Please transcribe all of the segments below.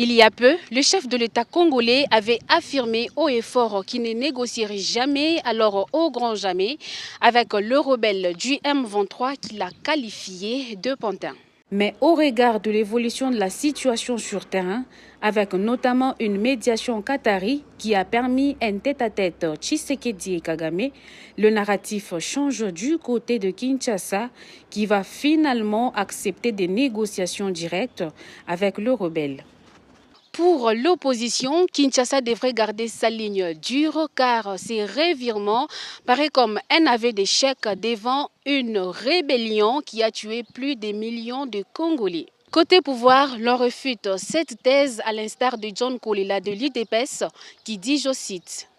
Il y a peu, le chef de l'État congolais avait affirmé haut et fort qu'il ne négocierait jamais, alors au grand jamais, avec le rebelle du M23 qu'il a qualifié de pantin. Mais au regard de l'évolution de la situation sur terrain, avec notamment une médiation qatari qui a permis un tête-à-tête Tshisekedi et Kagame, le narratif change du côté de Kinshasa qui va finalement accepter des négociations directes avec le rebelle. Pour l'opposition, Kinshasa devrait garder sa ligne dure car ces revirements paraissent comme un aveu d'échec devant une rébellion qui a tué plus de millions de Congolais. Côté pouvoir, l'on refute cette thèse à l'instar de John Kolila de l'UDPS qui dit, je cite,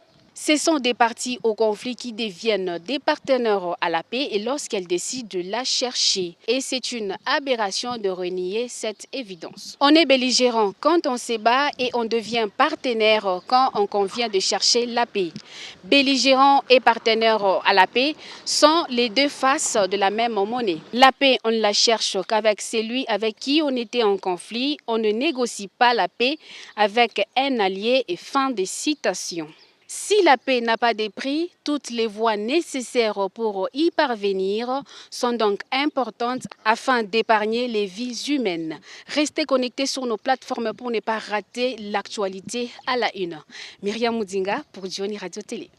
ce sont des partis au conflit qui deviennent des partenaires à la paix et lorsqu'elles décident de la chercher. Et c'est une aberration de renier cette évidence. On est belligérant quand on se bat et on devient partenaire quand on convient de chercher la paix. Belligérant et partenaire à la paix sont les deux faces de la même monnaie. La paix, on ne la cherche qu'avec celui avec qui on était en conflit. On ne négocie pas la paix avec un allié et fin de citation. Si la paix n'a pas de prix, toutes les voies nécessaires pour y parvenir sont donc importantes afin d'épargner les vies humaines. Restez connectés sur nos plateformes pour ne pas rater l'actualité à la une. Myriam Moudinga pour Johnny Radio Télé.